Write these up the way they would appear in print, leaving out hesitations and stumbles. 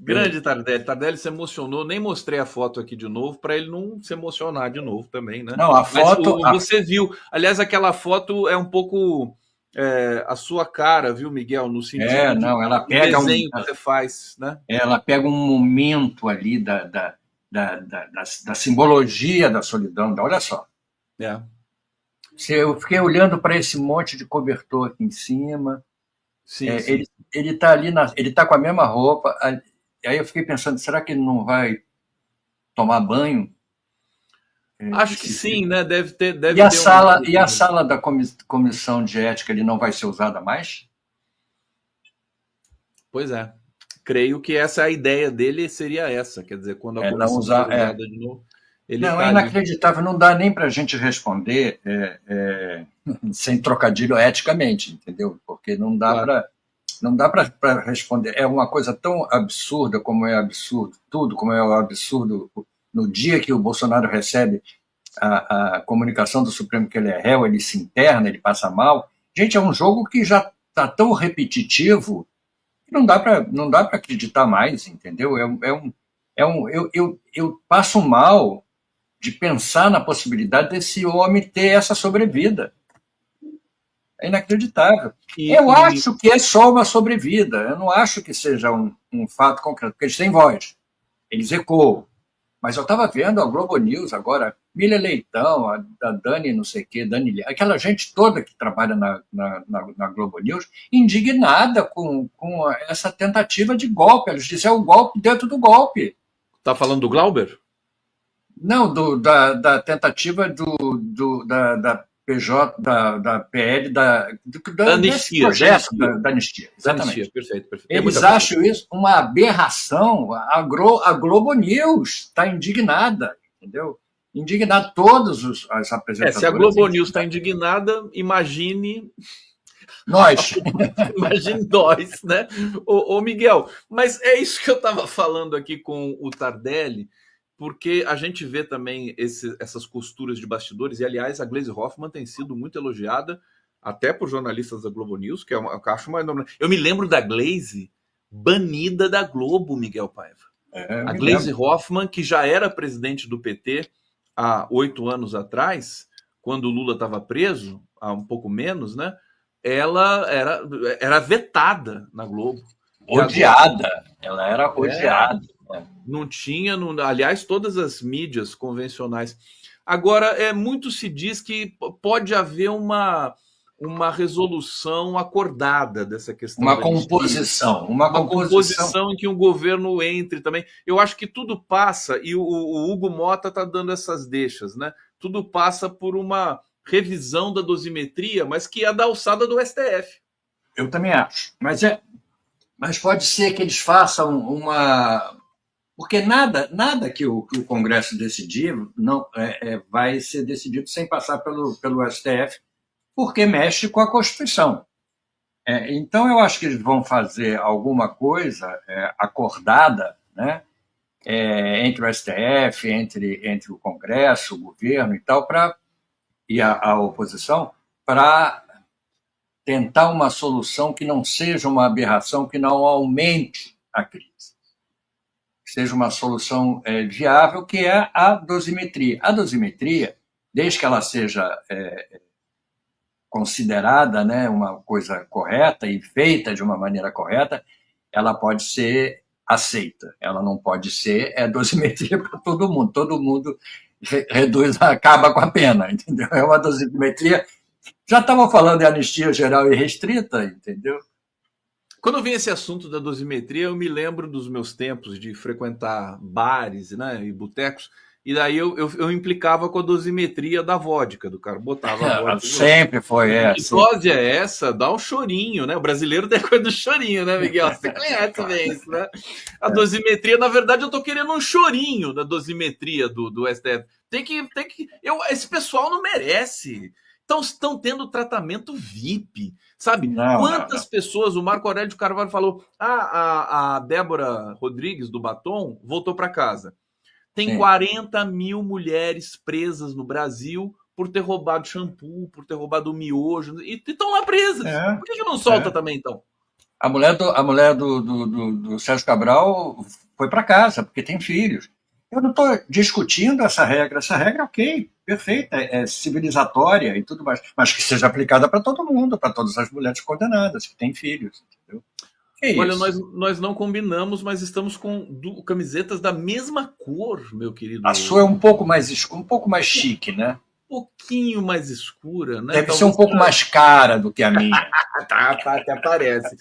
Grande Tardelli. Tardelli se emocionou. Nem mostrei a foto aqui de novo para ele não se emocionar de novo também, né? Não, a Mas foto. você viu. Aliás, aquela foto é um pouco a sua cara, viu, Miguel? No sentido de Não, ela um pega desenho que você faz, né? ela pega um momento ali da simbologia da solidão. Olha só. É. Eu fiquei olhando para esse monte de cobertor aqui em cima. Sim, sim. Ele está ali, ele está com a mesma roupa. Aí eu fiquei pensando, será que ele não vai tomar banho? Acho que sim, né? E Deve ter um. a sala da comissão de ética ele não vai ser usada mais? Pois é. Creio que essa é a ideia dele, seria essa. Quer dizer, quando a Não comissão for usar. usada de novo, ele Não, é está ali. inacreditável. Não dá nem para a gente responder sem trocadilho eticamente, entendeu? Porque Claro. não dá para responder. É uma coisa tão absurda como é absurdo, tudo como é o absurdo. No dia que o Bolsonaro recebe a comunicação do Supremo que ele é réu, ele se interna, ele passa mal. Gente, é um jogo que já está tão repetitivo que não dá para acreditar mais, entendeu? Eu passo mal de pensar na possibilidade desse homem ter essa sobrevida. É inacreditável. Eu E acho que é só uma sobrevida. Eu não acho que seja um fato concreto, porque eles têm voz, eles ecoam. Mas eu estava vendo a Globo News agora, Mila Leitão, a Dani não sei o quê, Dani, aquela gente toda que trabalha na Globo News, indignada com essa tentativa de golpe. Eles dizem, é o golpe dentro do golpe. tá falando do Glauber? Não, da tentativa da PJ, da PL, desse Anistia, projeto anistia. da anistia, Anistia, exatamente. perfeito, perfeito. Tem muita Eles coisa. acham isso uma aberração. A Globo News está indignada, entendeu? Indignada, todos as Se a apresentadoras Globo News está indignadas. indignada, imagine, Nós. imagine nós, né? Ô, Miguel, mas é isso que eu estava falando aqui com o Tardelli, porque a gente vê também essas costuras de bastidores, e aliás, a Gleisi Hoffmann tem sido muito elogiada, até por jornalistas da Globo News, que é uma, que eu acho uma enorme. Eu me lembro da Gleisi banida da Globo, Miguel Paiva. A Me Gleisi lembro. Hoffmann, que já era presidente do PT há 8 anos atrás, quando o Lula estava preso, há um pouco menos, né? Ela era vetada na Globo. E agora Odiada. Ela era é, odiada. não tinha, aliás, todas as mídias convencionais. Agora, muito se diz que pode haver uma resolução acordada dessa questão Uma da anistia, composição. Uma uma composição. composição em que um governo entre também. Eu acho que tudo passa, e o Hugo Mota está dando essas deixas, né? Tudo passa por uma revisão da dosimetria, mas que é da alçada do STF. Eu também acho. Mas pode ser que eles façam uma. Porque nada que o Congresso decidir não vai ser decidido sem passar pelo STF, porque mexe com a Constituição. Então, eu acho que eles vão fazer alguma coisa acordada, né, entre o STF, entre o Congresso, o governo e tal, e a oposição, para tentar uma solução que não seja uma aberração, que não aumente a crise. Seja uma solução viável, que é a dosimetria. A dosimetria, desde que ela seja considerada, né, uma coisa correta e feita de uma maneira correta, ela pode ser aceita. Ela não pode ser dosimetria para todo mundo. Todo mundo reduz, acaba com a pena, entendeu? É uma dosimetria. Já estavam falando de anistia geral e restrita, entendeu? Quando vem esse assunto da dosimetria, eu me lembro dos meus tempos de frequentar bares, né, e botecos, e daí eu implicava com a dosimetria da vodka, do cara. Botava a vodka. Sempre foi Que essa. dose é essa? Dá um chorinho, né? O brasileiro tem coisa do chorinho, né, Miguel? Você conhece bem isso, né? A dosimetria, na verdade, eu tô querendo um chorinho da dosimetria do STF. Esse pessoal não merece. Estão tendo tratamento VIP, sabe? Não. Quantas pessoas, o Marco Aurélio de Carvalho falou, a Débora Rodrigues, do Batom, voltou para casa. Tem Sim. 40 mil mulheres presas no Brasil por ter roubado shampoo, por ter roubado miojo, e estão lá presas. Por que não solta também, então? A mulher do Sérgio Cabral foi para casa, porque tem filhos. Eu não estou discutindo essa regra. Essa regra, ok, perfeita, é civilizatória e tudo mais, mas que seja aplicada para todo mundo, para todas as mulheres condenadas que têm filhos. Entendeu? Que é Olha, isso? nós não combinamos, mas estamos com camisetas da mesma cor, meu A sua querido. é um pouco mais chique, né? Um pouquinho mais escura, né? Deve ser um Talvez pouco mais cara do que a minha. tá, até parece.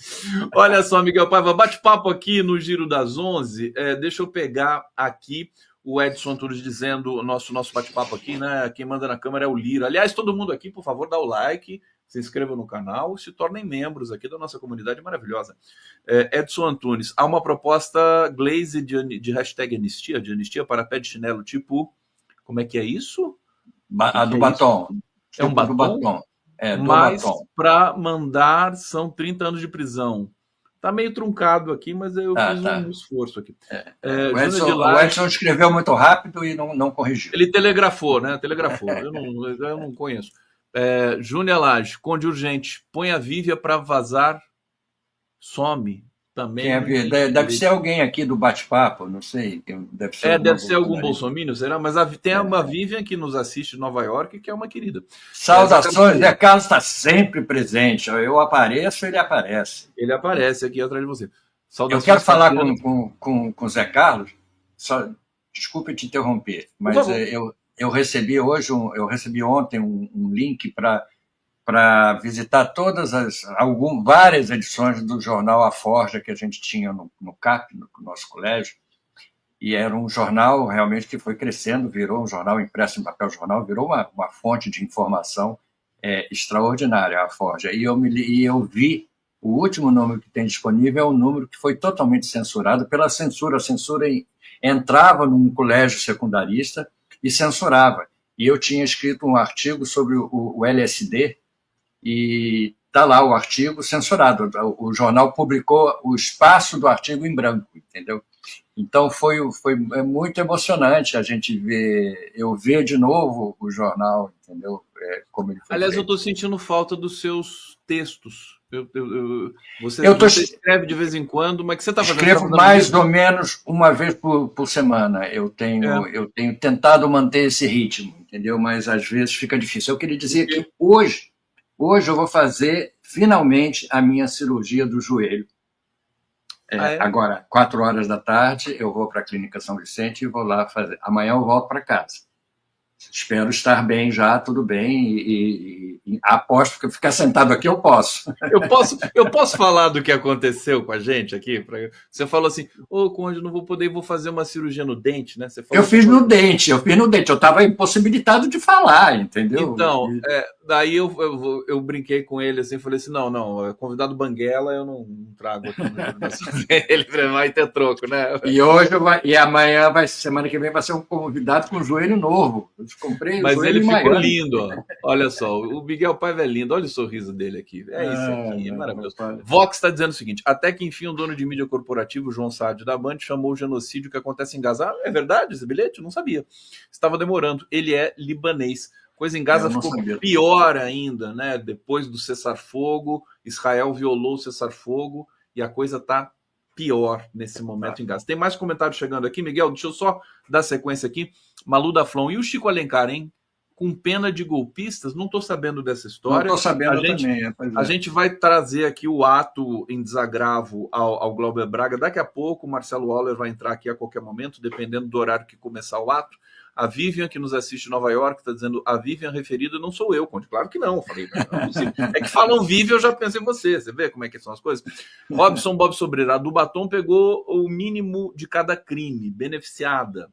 Olha só, Miguel Paiva, bate-papo aqui no Giro das 11. Deixa eu pegar aqui o Edson Antunes dizendo o nosso bate-papo aqui, né? Quem manda na câmera é o Lira. Aliás, todo mundo aqui, por favor, dá o like, se inscreva no canal, se tornem membros aqui da nossa comunidade maravilhosa. Edson Antunes, há uma proposta Glaze de hashtag anistia, de anistia para pé de chinelo, tipo, como é que é isso? A do Que é isso? batom. É um Tipo do batom? batom. É, do Mas batom. para mandar são 30 anos de prisão. Tá meio truncado aqui, mas eu Tá, fiz um tá. esforço aqui. O Júnior de Edson, o Laje, Edson escreveu muito rápido e não corrigiu. ele telegrafou, né? Telegrafou. Eu não conheço. Júnior Laje, Conde Urgente, põe a Vívia para vazar, some. Quem Também é, não tem deve ser direito. alguém aqui do bate-papo, não sei. Deve ser alguma Deve ser algum bolsonarista. bolsominion, será? Mas tem uma Vivian que nos assiste de Nova York, que é uma querida. Zé Carlos Saudações, Zé Pereira, Carlos está sempre presente. Eu apareço, ele aparece. ele aparece aqui atrás de você. Eu quero Saudações falar carpianas. com o Zé Carlos. Desculpe te interromper, Por mas favor. eu recebi ontem um link para visitar várias edições do jornal A Forja que a gente tinha no CAP, no nosso colégio, e era um jornal realmente que foi crescendo, virou um jornal impresso em papel jornal, virou uma fonte de informação extraordinária, A Forja. E eu vi o último número que tem disponível é um número que foi totalmente censurado pela censura. A censura entrava num colégio secundarista e censurava. E eu tinha escrito um artigo sobre o LSD, e está lá o artigo censurado. O jornal publicou o espaço do artigo em branco, entendeu? Então foi muito emocionante a gente eu ver de novo o jornal, entendeu? Como ele foi Aliás, eu feito. estou sentindo falta dos seus textos. Você, Eu tô, você escreve de vez em quando, mas o que você está fazendo? Você está escrevo fazendo um mais ou livro? menos uma vez por semana. Eu É, tenho tentado manter esse ritmo, entendeu? Mas às vezes fica difícil. Eu queria dizer porque... que hoje eu vou fazer finalmente a minha cirurgia do joelho. é? Agora, 4 horas da tarde, eu vou para a Clínica São Vicente e vou lá fazer. Amanhã eu volto para casa. Espero estar bem já, tudo bem, e aposto que ficar sentado aqui eu posso. Eu posso falar do que aconteceu com a gente aqui? Você falou assim, Conde, não vou poder, vou fazer uma cirurgia no dente, né? Você falou Eu assim, fiz no dente, eu estava impossibilidade de falar, entendeu? então, daí eu brinquei com ele assim, falei assim, não, convidado Banguela eu não trago aqui no Giro das 11. Ele vai ter troco, né? E amanhã, semana que vem, vai ser um convidado com joelho novo. Eu comprei o Mas joelho ele em ficou Miami. lindo, ó. Olha só, o Miguel Paiva é lindo, olha o sorriso dele aqui. É isso aqui, é Não, maravilhoso. rapaz. Vox está dizendo o seguinte: até que enfim, o dono de mídia corporativo, João Saad da Band, chamou o genocídio que acontece em Gaza. É verdade esse bilhete? Eu não sabia. Estava demorando. Ele é libanês. Coisa em Gaza Eu não ficou sabia. pior ainda, né? Depois do cessar-fogo, Israel violou o cessar-fogo e a coisa está pior nesse momento em Gaza. Tem mais comentários chegando aqui, Miguel. Deixa eu só dar sequência aqui. Malu da Flon. E o Chico Alencar, hein? Com pena de golpistas? Não estou sabendo dessa Não história. estou sabendo gente, também. Pois a é. gente vai trazer aqui o ato em desagravo ao Glauber Braga. Daqui a pouco o Marcelo Waller vai entrar aqui a qualquer momento, dependendo do horário que começar o ato. A Vivian, que nos assiste em Nova York, está dizendo a Vivian referida não sou eu, Conde. Claro que não. Eu falei, não é possível. É que falam Vivian, eu já pensei em você. Você vê como é que são as coisas? Robson Bob Sobreira, a do Batom pegou o mínimo de cada crime, beneficiada.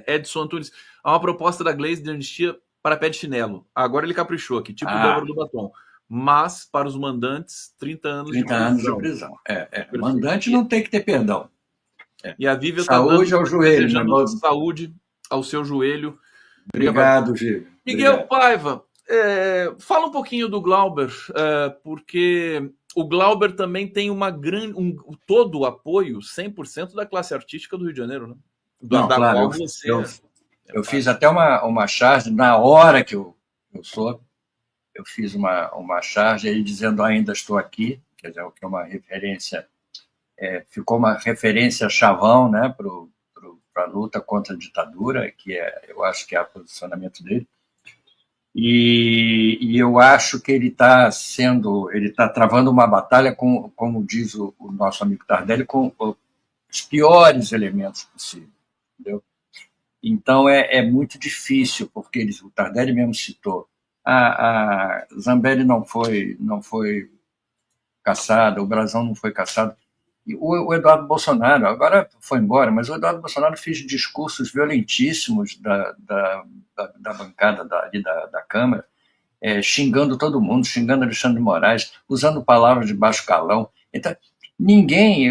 Edson Antunes, há uma proposta da Glaze de anistia para pé de chinelo. Agora ele caprichou aqui, tipo Débora do Batom. Mas, para os mandantes, 30 anos 30 de prisão. anos de prisão. Mandante não tem que ter perdão. E a Vivian está dando, ao joelho, desejando saúde ao seu joelho. Obrigado, Gil. Miguel Paiva, fala um pouquinho do Glauber, porque o Glauber também tem todo o apoio, 100% da classe artística do Rio de Janeiro, né? Não, claro, eu fiz até uma charge na hora que eu soube. Eu fiz uma charge aí dizendo ainda estou aqui, quer dizer, que é uma referência, ficou uma referência chavão, né, para a luta contra a ditadura, que eu acho que é o posicionamento dele. E eu acho que ele está travando uma batalha com, como diz o nosso amigo Tardelli, com os piores elementos possíveis, entendeu? Então muito difícil, porque o Tardelli mesmo citou, a Zambelli não foi caçada, o Brazão não foi caçado. E o Eduardo Bolsonaro, agora foi embora, mas o Eduardo Bolsonaro fez discursos violentíssimos da bancada da Câmara, xingando todo mundo, xingando Alexandre de Moraes, usando palavras de baixo calão. Então, ninguém,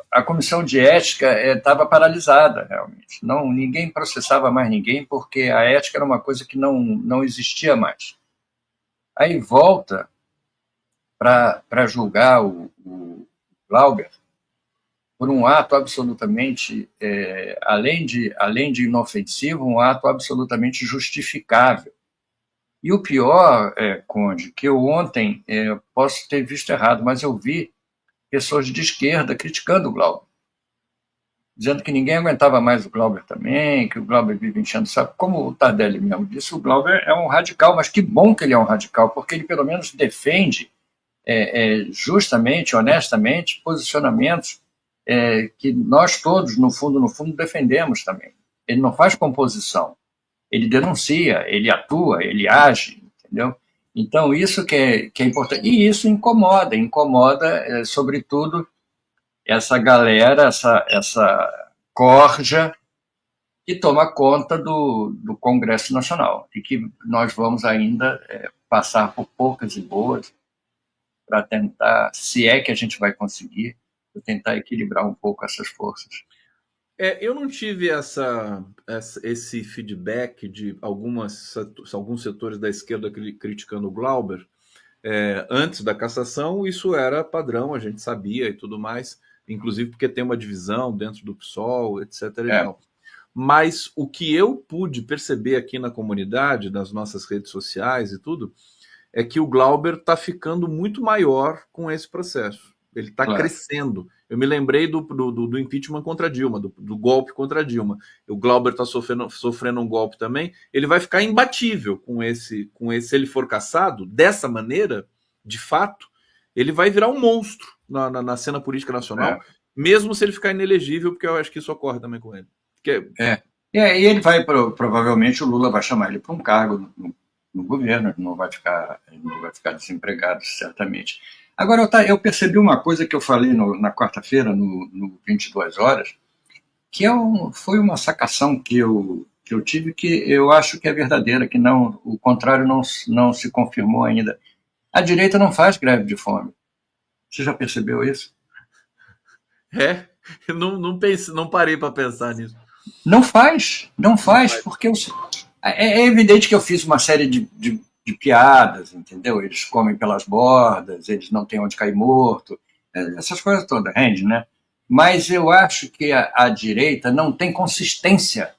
a comissão de ética estava paralisada, realmente. Não, ninguém processava mais ninguém, porque a ética era uma coisa que não existia mais. Aí volta para julgar o Glauber por um ato absolutamente, além de inofensivo, um ato absolutamente justificável. E o pior, Conde, que eu ontem posso ter visto errado, mas eu vi pessoas de esquerda criticando o Glauber, dizendo que ninguém aguentava mais o Glauber também, que o Glauber vive enchendo o saco. Como o Tardelli mesmo disse, o Glauber é um radical, mas que bom que ele é um radical, porque ele pelo menos defende justamente, honestamente, posicionamentos que nós todos, no fundo, defendemos também. Ele não faz composição, ele denuncia, ele atua, ele age, entendeu? Então, isso que é importante. E isso incomoda sobretudo, essa galera, essa corja que toma conta do Congresso Nacional e que nós vamos ainda passar por poucas e boas para tentar, se é que a gente vai conseguir, tentar equilibrar um pouco essas forças. Eu não tive esse feedback de alguns setores da esquerda criticando o Glauber. Antes da cassação, isso era padrão, a gente sabia e tudo mais, inclusive porque tem uma divisão dentro do PSOL, etc. E tal. Mas o que eu pude perceber aqui na comunidade, nas nossas redes sociais e tudo, é que o Glauber está ficando muito maior com esse processo. Ele está crescendo. Eu me lembrei do impeachment contra Dilma, do golpe contra Dilma. O Glauber está sofrendo um golpe também. Ele vai ficar imbatível com esse. Se ele for caçado, dessa maneira, de fato, ele vai virar um monstro na cena política nacional, mesmo se ele ficar inelegível, porque eu acho que isso ocorre também com ele. E ele vai, provavelmente, o Lula vai chamar ele para um cargo no governo, ele não vai ficar desempregado, certamente. Agora, eu percebi uma coisa que eu falei na quarta-feira, no 22 Horas, que foi uma sacação que eu tive, que eu acho que é verdadeira, que o contrário não se confirmou ainda. A direita não faz greve de fome. Você já percebeu isso? Eu não parei para pensar nisso. Não faz, porque é evidente que eu fiz uma série de piadas, entendeu? Eles comem pelas bordas, eles não têm onde cair morto, essas coisas todas, rende, né? Mas eu acho que a direita não tem consistência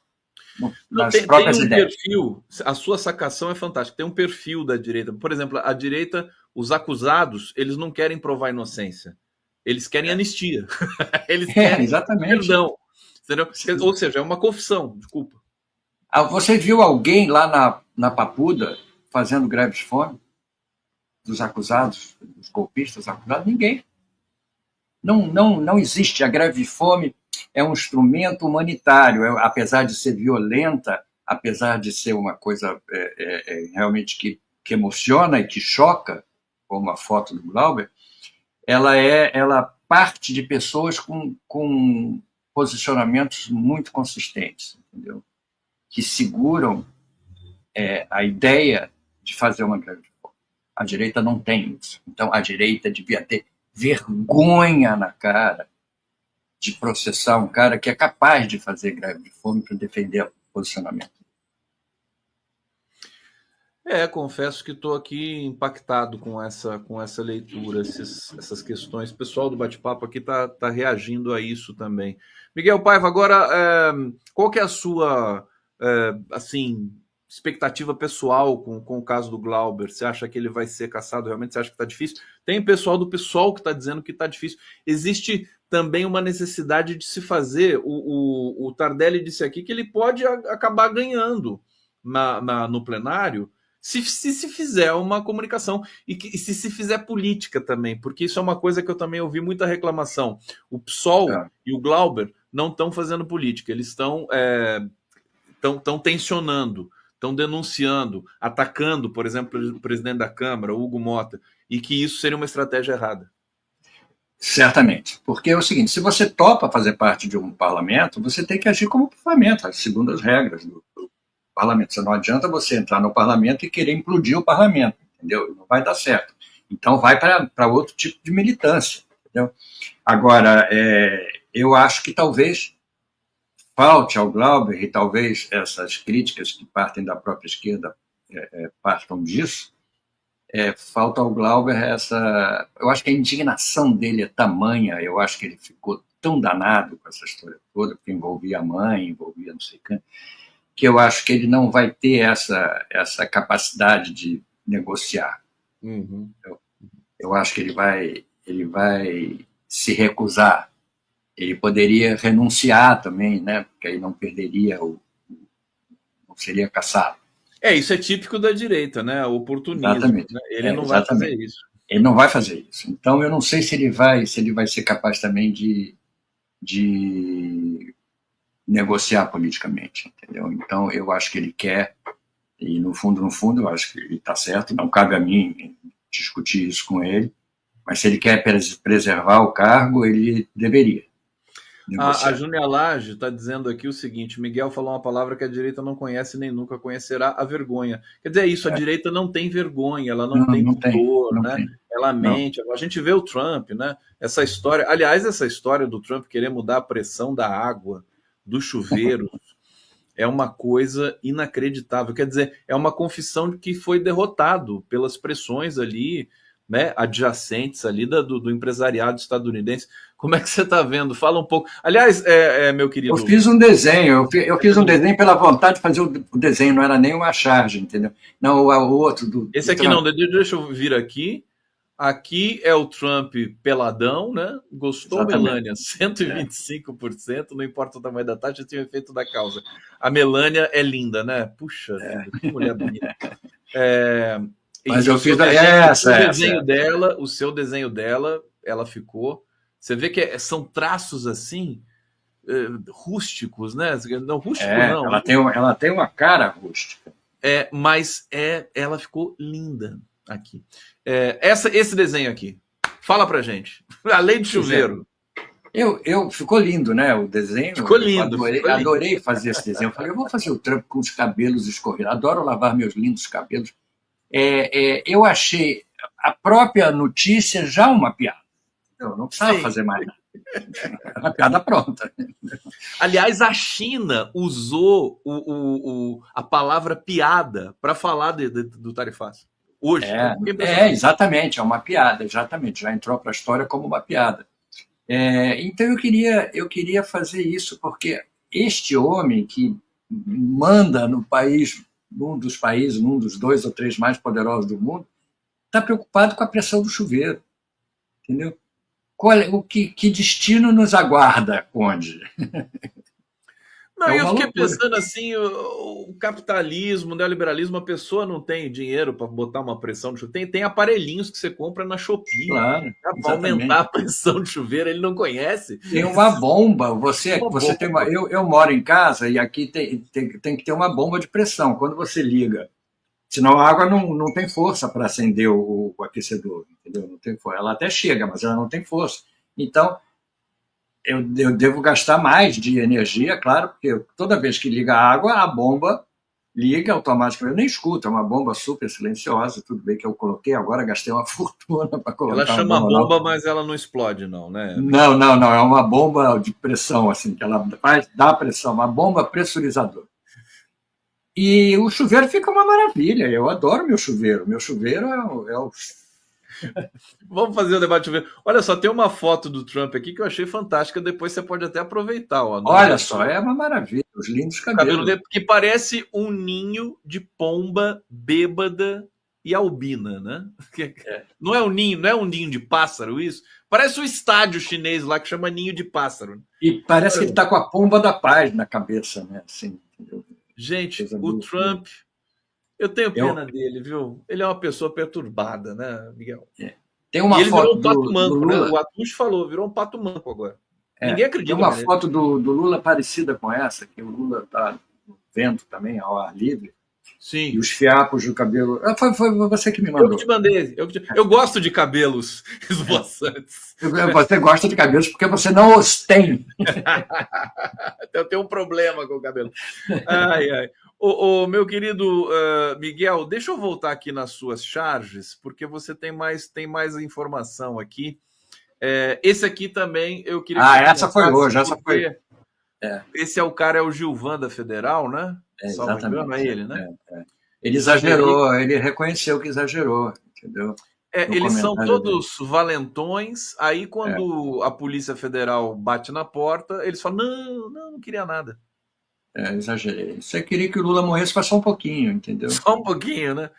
nas próprias ideias. Perfil, a sua sacação é fantástica. Tem um perfil da direita. Por exemplo, a direita, os acusados, eles não querem provar inocência. Eles querem anistia. Eles querem exatamente. Perdão. Entendeu? Ou seja, é uma confissão, desculpa. Você viu alguém lá na Papuda fazendo greve de fome? Dos acusados, dos golpistas acusados? Ninguém. Não existe. A greve de fome é um instrumento humanitário, apesar de ser violenta, apesar de ser uma coisa realmente que emociona e que choca, como a foto do Glauber, ela parte de pessoas com posicionamentos muito consistentes, entendeu? Que seguram a ideia de fazer uma greve de fome. A direita não tem isso. Então, a direita devia ter vergonha na cara de processar um cara que é capaz de fazer greve de fome para defender o posicionamento. Confesso que estou aqui impactado com essa leitura, essas questões. O pessoal do bate-papo aqui está reagindo a isso também. Miguel Paiva, agora, qual que é a sua, assim, expectativa pessoal com o caso do Glauber? Você acha que ele vai ser cassado realmente? Você acha que está difícil? Tem pessoal do PSOL que está dizendo que está difícil. Existe também uma necessidade de se fazer. O Tardelli disse aqui que ele pode acabar ganhando no plenário se fizer uma comunicação e se fizer política também, porque isso é uma coisa que eu também ouvi muita reclamação. O PSOL e o Glauber não estão fazendo política, eles estão tensionando, estão denunciando, atacando, por exemplo, o presidente da Câmara, Hugo Mota, e que isso seria uma estratégia errada. Certamente, porque é o seguinte, se você topa fazer parte de um parlamento, você tem que agir como parlamento, segundo as regras do parlamento. Você não adianta você entrar no parlamento e querer implodir o parlamento, entendeu? Não vai dar certo. Então vai para outro tipo de militância, entendeu? Agora, eu acho que talvez falte ao Glauber, e talvez essas críticas que partem da própria esquerda partam disso, falta ao Glauber essa... Eu acho que a indignação dele é tamanha, eu acho que ele ficou tão danado com essa história toda, porque envolvia a mãe, envolvia não sei quem, que eu acho que ele não vai ter essa capacidade de negociar. Uhum. Eu acho que ele vai se recusar. Ele poderia renunciar também, né? Porque aí não perderia, não seria caçado. Isso é típico da direita, né? O oportunismo. Exatamente. Né? Ele não vai fazer isso. Ele não vai fazer isso. Então, eu não sei se ele vai ser capaz também de negociar politicamente, entendeu? Então, eu acho que ele quer, e no fundo, eu acho que ele está certo, não cabe a mim discutir isso com ele, mas se ele quer preservar o cargo, ele deveria. A Júnia Lage está dizendo aqui o seguinte: Miguel falou uma palavra que a direita não conhece nem nunca conhecerá, a vergonha. Quer dizer, isso, a direita não tem vergonha, ela não tem pudor, né? Ela mente. A gente vê o Trump, né? Essa história, aliás, essa história do Trump querer mudar a pressão da água, do chuveiro, é uma coisa inacreditável. Quer dizer, é uma confissão de que foi derrotado pelas pressões ali, né, adjacentes ali do empresariado estadunidense. Como é que você está vendo? Fala um pouco. Aliás, meu querido... Eu fiz um desenho, eu fiz um desenho pela vontade de fazer o desenho, não era nem uma charge, entendeu? Não, o outro... Esse aqui não, deixa eu vir aqui. Aqui é o Trump peladão, né? Gostou, Melania? 125%, não importa o tamanho da taxa, tem o efeito da causa. A Melania é linda, né? Puxa, que mulher bonita. Mas eu fiz o seu desenho dela, ela ficou. Você vê que são traços assim, rústicos, né? Não, rústico não. Ela tem uma cara rústica. Mas ela ficou linda aqui. Esse desenho aqui. Fala pra gente. Além de chuveiro. Ficou lindo, né? O desenho. Ficou lindo. Adorei fazer esse desenho. Eu falei, eu vou fazer o Trump com os cabelos escorridos. Adoro lavar meus lindos cabelos. Eu achei a própria notícia já uma piada. Eu não precisava fazer mais nada. Uma piada pronta. Aliás, a China usou a palavra piada para falar do Tarifaço. Hoje. Exatamente, é uma piada, exatamente. Já entrou para a história como uma piada. Então eu queria fazer isso, porque este homem que manda no país, num dos 2 ou 3 mais poderosos do mundo, está preocupado com a pressão do chuveiro. Entendeu? Que destino nos aguarda, Conde? Não, eu fiquei pensando assim, o capitalismo, o neoliberalismo, a pessoa não tem dinheiro para botar uma pressão de chuveiro. Tem aparelhinhos que você compra na Shopee. Claro, para aumentar a pressão de chuveiro, ele não conhece. Tem uma bomba. Eu moro em casa e aqui tem que ter uma bomba de pressão. Quando você liga, senão a água não tem força para acender o aquecedor, entendeu? Não tem força. Ela até chega, mas ela não tem força. Então, eu devo gastar mais de energia, claro, porque toda vez que liga a água, a bomba liga automaticamente. Eu nem escuto, é uma bomba super silenciosa, tudo bem que eu coloquei, agora gastei uma fortuna para colocar. Ela chama bomba, mas ela não explode, não, né? Não, é uma bomba de pressão, assim, que ela dá pressão, uma bomba pressurizadora. E o chuveiro fica uma maravilha, eu adoro meu chuveiro. Meu chuveiro Vamos fazer o debate. Olha só, tem uma foto do Trump aqui que eu achei fantástica. Depois você pode até aproveitar. Ó, Olha só, é uma maravilha, os lindos o cabelo cabelos. dele, que parece um ninho de pomba bêbada e albina, né? Não é um ninho, não é um ninho de pássaro isso? Parece um estádio chinês lá que chama ninho de pássaro. E parece que ele está com a pomba da paz na cabeça, né? Assim, entendeu? Gente, o Trump, eu tenho pena dele, viu? Ele é uma pessoa perturbada, né, Miguel? Tem uma e ele foto virou um pato manco, do Lula. Né? O Atush falou, virou um pato manco agora. Ninguém acredita. Tem uma foto do Lula parecida com essa, que o Lula está no vento também, ao ar livre. Sim. E os fiapos do cabelo. Foi você que me mandou. Eu que te mandei. Eu gosto de cabelos esvoaçantes. Você gosta de cabelos porque você não os tem. Eu tenho um problema com o cabelo. Ai, ai. Meu querido Miguel, deixa eu voltar aqui nas suas charges, porque você tem mais informação aqui. Esse aqui também eu queria. Essa foi hoje, essa foi. Esse é o cara, é o Gilvan da Federal, né? Exatamente. Engano, é ele, né? Ele exagerou, ele reconheceu que exagerou, entendeu? Eles são todos valentões. Aí, quando a Polícia Federal bate na porta, eles falam: não queria nada. Exagerei. Você queria que o Lula morresse, mas só um pouquinho, entendeu? Só um pouquinho, né?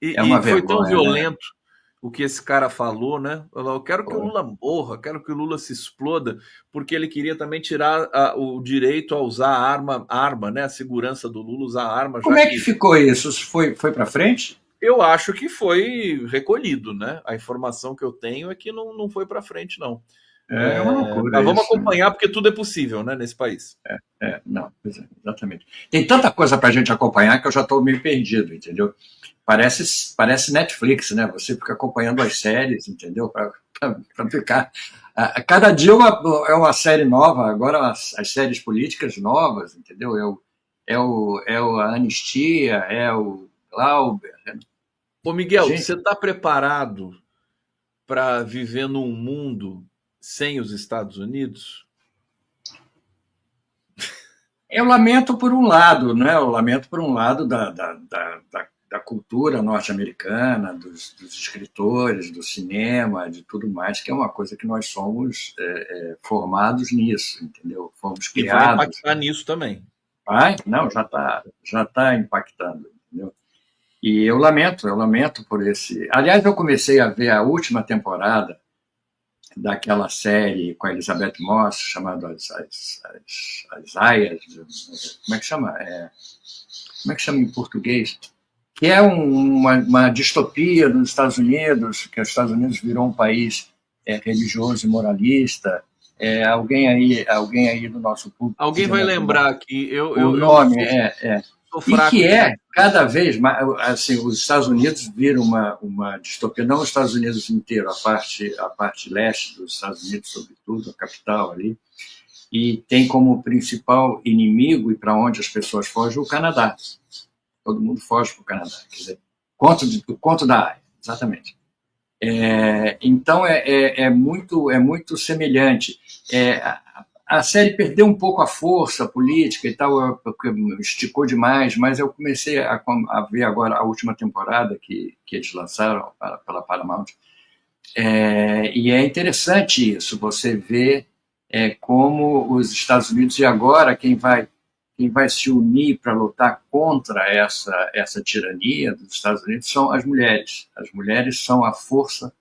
É uma foi vergonha, tão violento, né? O que esse cara falou, né? Eu quero que o Lula morra, quero que o Lula se exploda, porque ele queria também tirar o direito a usar a arma, né? A segurança do Lula usar a arma. Como é que ficou isso? Foi para frente? Eu acho que foi recolhido, né? A informação que eu tenho é que não foi para frente, não. É uma loucura. Mas vamos acompanhar, porque tudo é possível, né, nesse país. Não, exatamente. Tem tanta coisa para a gente acompanhar que eu já estou meio perdido, entendeu? Parece Netflix, né? Você fica acompanhando as séries, entendeu? Para ficar. Cada dia é uma série nova, agora as séries políticas novas, entendeu? É a Anistia, é o Glauber. Ô, Miguel, você está preparado para viver num mundo sem os Estados Unidos? Eu lamento por um lado, né? Eu lamento por um lado da cultura norte-americana, dos escritores, do cinema, de tudo mais, que é uma coisa que nós somos formados nisso, entendeu? Fomos criados. E vai impactar nisso também. Não, já tá impactando, entendeu? E eu lamento por esse. Aliás, eu comecei a ver a última temporada daquela série com a Elizabeth Moss, chamada As Aias, como é que chama? Como é que chama em português? Que é uma distopia dos Estados Unidos, que os Estados Unidos virou um país religioso e moralista. Alguém aí do nosso público. Alguém vai lembrar aqui. O nome e que cada vez mais, assim, os Estados Unidos viram uma distopia, não os Estados Unidos inteiro, a parte leste dos Estados Unidos, sobretudo, a capital ali, e tem como principal inimigo e para onde as pessoas fogem o Canadá. Todo mundo foge para o Canadá, quer dizer, conto da área, exatamente. Então é muito semelhante. A série perdeu um pouco a força política e tal, porque esticou demais, mas eu comecei a ver agora a última temporada que eles lançaram pela Paramount. E é interessante isso, você vê como os Estados Unidos, e agora quem vai se unir para lutar contra essa tirania dos Estados Unidos são as mulheres. As mulheres são a força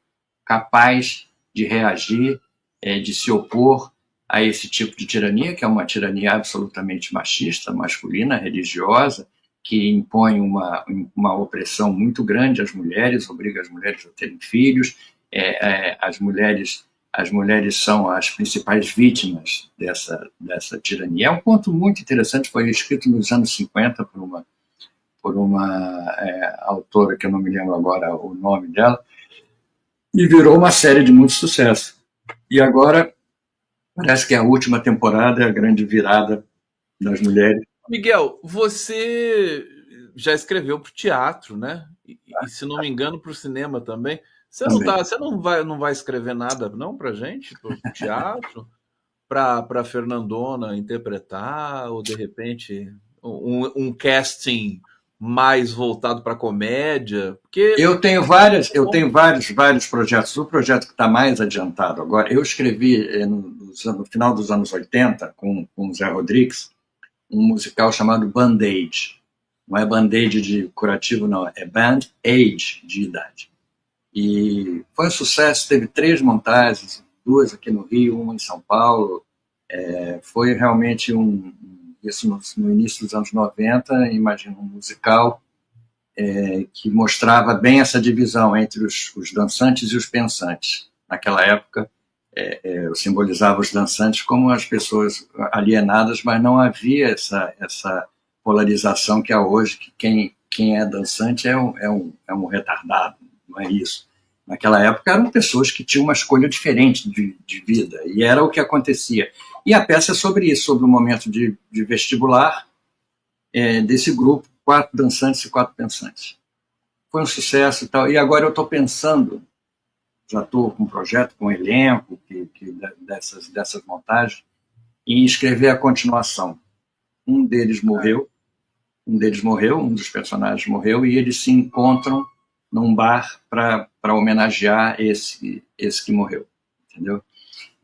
capaz de reagir, de se opor a esse tipo de tirania, que é uma tirania absolutamente machista, masculina, religiosa, que impõe uma opressão muito grande às mulheres, obriga as mulheres a terem filhos. As mulheres são as principais vítimas dessa tirania. É um ponto muito interessante, foi escrito nos anos 50 por uma autora, que eu não me lembro agora o nome dela, e virou uma série de muito sucesso. E agora parece que a última temporada é a grande virada das mulheres. Miguel, você já escreveu para o teatro, né? E, se não me engano, para o cinema também. Você não vai escrever nada, não, para gente, para o teatro, para Fernandona interpretar, ou de repente um casting mais voltado para comédia? Porque Eu tenho vários projetos. O projeto que está mais adiantado agora, eu escrevi no final dos anos 80, com o Zé Rodrigues, um musical chamado Band-Aid. Não é Band-Aid de curativo, não, é Band-Aid de idade. E foi um sucesso, teve 3 montagens, 2 aqui no Rio, uma em São Paulo. Foi realmente isso no início dos anos 90, imagino, um musical que mostrava bem essa divisão entre os dançantes e os pensantes. Naquela época, eu simbolizava os dançantes como as pessoas alienadas, mas não havia essa polarização que há hoje, que quem é dançante é um retardado, não é isso. Naquela época eram pessoas que tinham uma escolha diferente de vida, e era o que acontecia. E a peça é sobre isso, sobre o momento de vestibular desse grupo, 4 dançantes e 4 pensantes. Foi um sucesso e tal, e agora eu estou pensando, já estou com um projeto, com um elenco dessas montagens, em escrever a continuação. Um deles morreu, um dos personagens morreu, e eles se encontram num bar para homenagear esse que morreu, entendeu?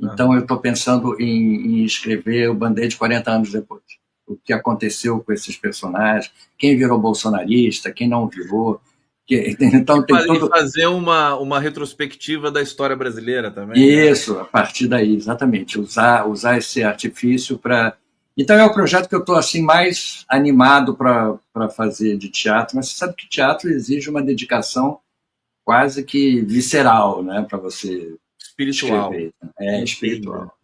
Então eu estou pensando em escrever o Band-Aid 40 anos depois. O que aconteceu com esses personagens, quem virou bolsonarista, quem não virou. Então tem e todo... fazer uma retrospectiva da história brasileira também, né? Isso, a partir daí, exatamente. Usar esse artifício para... Então é o projeto que eu estou assim, mais animado para fazer de teatro, mas você sabe que teatro exige uma dedicação quase que visceral, né, para você Espiritual. escrever. É espiritual.